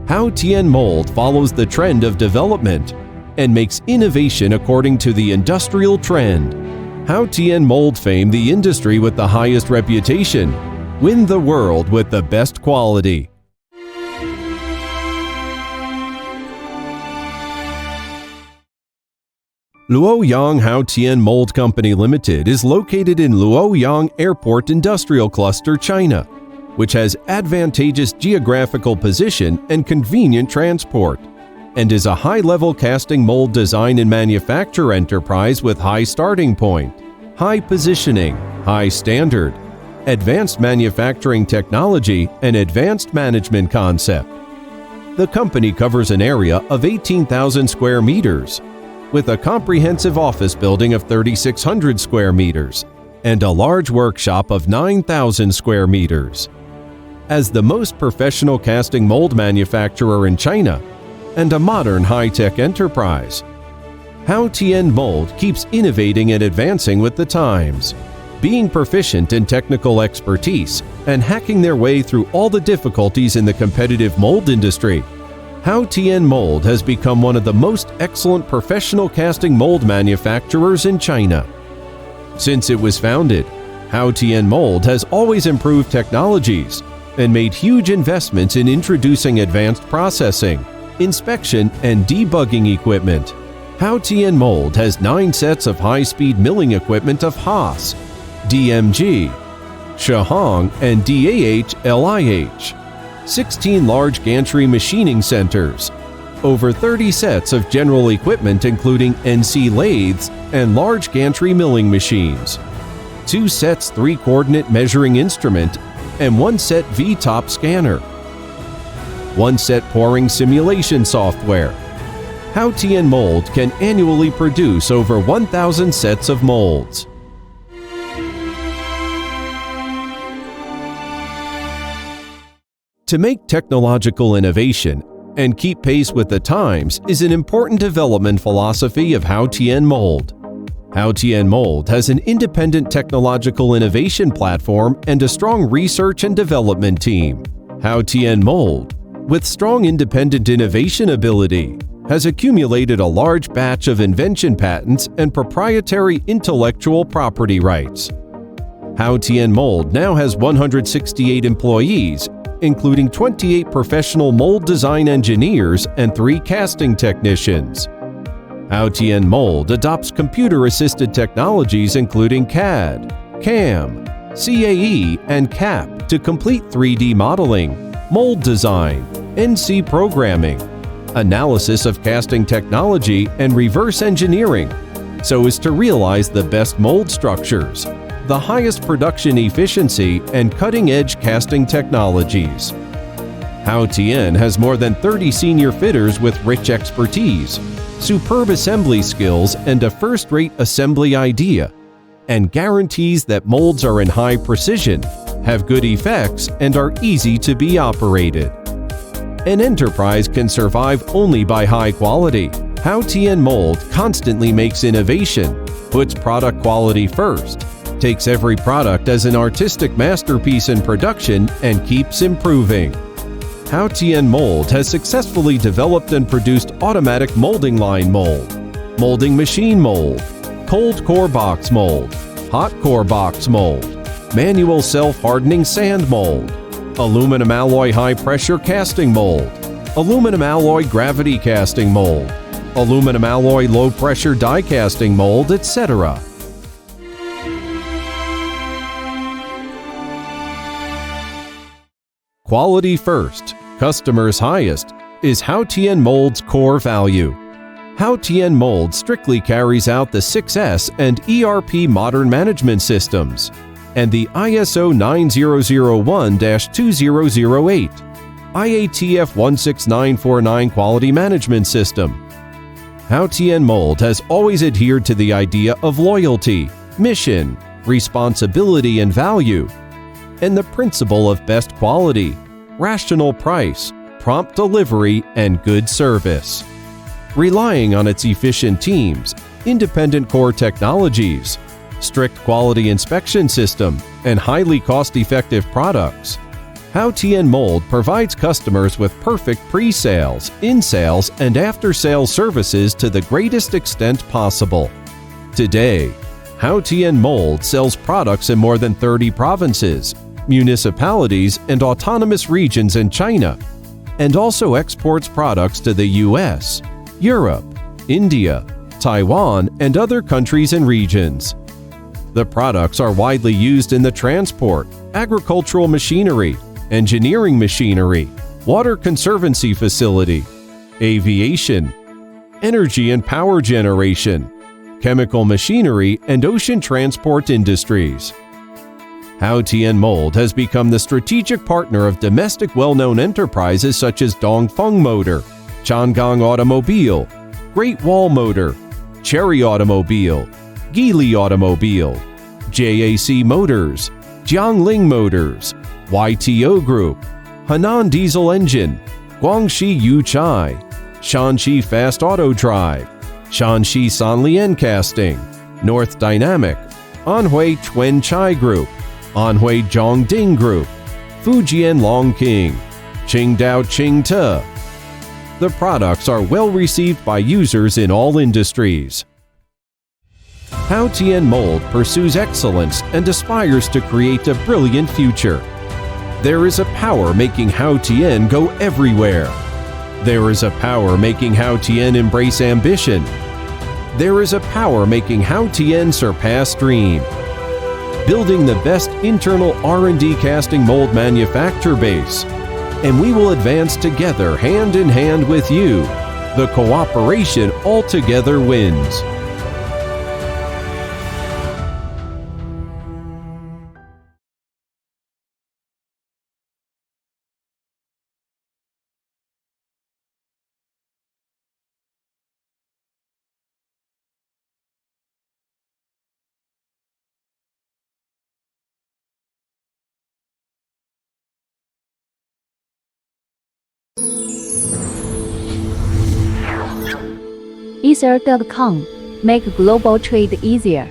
Haotian Mould follows the trend of development and makes innovation according to the industrial trend. Haotian Mould fame the industry with the highest reputation. Win the world with the best quality. Luoyang Haotian Mould Company Limited is located in Luoyang Airport Industrial Cluster, China, which has advantageous geographical position and convenient transport, and is a high-level casting mold design and manufacture enterprise with high starting point, high positioning, high standard, advanced manufacturing technology, and advanced management concept. The company covers an area of 18,000 square meters, with a comprehensive office building of 3,600 square meters and a large workshop of 9,000 square meters. As the most professional casting mold manufacturer in China and a modern high-tech enterprise, Haotian Mould keeps innovating and advancing with the times, being proficient in technical expertise and hacking their way through all the difficulties in the competitive mold industry. Haotian Mould has become one of the most excellent professional casting mold manufacturers in China. Since it was founded, Haotian Mould has always improved technologies and made huge investments in introducing advanced processing, inspection, and debugging equipment. Haotian Mould has 9 sets of high-speed milling equipment of Haas, DMG, Shahong, and DAH-LIH, 16 large gantry machining centers, over 30 sets of general equipment including NC lathes and large gantry milling machines, 2 sets 3-coordinate measuring instrument, and 1 set V-top scanner, 1 set pouring simulation software. Haotian Mould can annually produce over 1,000 sets of molds. To make technological innovation and keep pace with the times is an important development philosophy of Haotian Mould. Haotian Mould has an independent technological innovation platform and a strong research and development team. Haotian Mould, with strong independent innovation ability, has accumulated a large batch of invention patents and proprietary intellectual property rights. Haotian Mould now has 168 employees, including 28 professional mold design engineers and 3 casting technicians. Haotian Mould adopts computer-assisted technologies including CAD, CAM, CAE, and CAP to complete 3D modeling, mold design, NC programming, analysis of casting technology, and reverse engineering, so as to realize the best mold structures, the highest production efficiency, and cutting-edge casting technologies. Haotian has more than 30 senior fitters with rich expertise, superb assembly skills, and a first-rate assembly idea, and guarantees that molds are in high precision, have good effects, and are easy to be operated. An enterprise can survive only by high quality. Haotian Mould constantly makes innovation, puts product quality first, takes every product as an artistic masterpiece in production, and keeps improving. Haotian Mould has successfully developed and produced automatic molding line mold, molding machine mold, cold core box mold, hot core box mold, manual self-hardening sand mold, aluminum alloy high-pressure casting mold, aluminum alloy gravity casting mold, aluminum alloy low-pressure die casting mold, etc. Quality first, customers highest is Haotian Mould's core value. Haotian Mould strictly carries out the 6S and ERP modern management systems and the ISO 9001-2008, IATF 16949 quality management system. Haotian Mould has always adhered to the idea of loyalty, mission, responsibility, and value, and the principle of best quality, rational price, prompt delivery, and good service. Relying on its efficient teams, independent core technologies, strict quality inspection system, and highly cost-effective products, Haotian Mould provides customers with perfect pre-sales, in-sales, and after-sales services to the greatest extent possible. Today, Haotian Mould sells products in more than 30 provinces, municipalities, and autonomous regions in China, and also exports products to the US, Europe, India, Taiwan, and other countries and regions. The products are widely used in the transport, agricultural machinery, engineering machinery, water conservancy facility, aviation, energy and power generation, chemical machinery, and ocean transport industries. Haotian Mould has become the strategic partner of domestic well-known enterprises such as Dongfeng Motor, Changgang Automobile, Great Wall Motor, Cherry Automobile, Geely Automobile, JAC Motors, Jiangling Motors, YTO Group, Henan Diesel Engine, Guangxi Yuchai, Shanxi Fast Auto Drive, Shanxi Sanlian Casting, North Dynamic, Anhui Chuen Chai Group, Anhui Zhongding Group, Fujian Longqing, Qingdao Qingte. The products are well received by users in all industries. Haotian Mould pursues excellence and aspires to create a brilliant future. There is a power making Haotian go everywhere. There is a power making Haotian embrace ambition. There is a power making Haotian surpass dream. Building the best internal R&D casting mold manufacturer base. And we will advance together hand in hand with you. The cooperation altogether wins. Ether.com. Make global trade easier.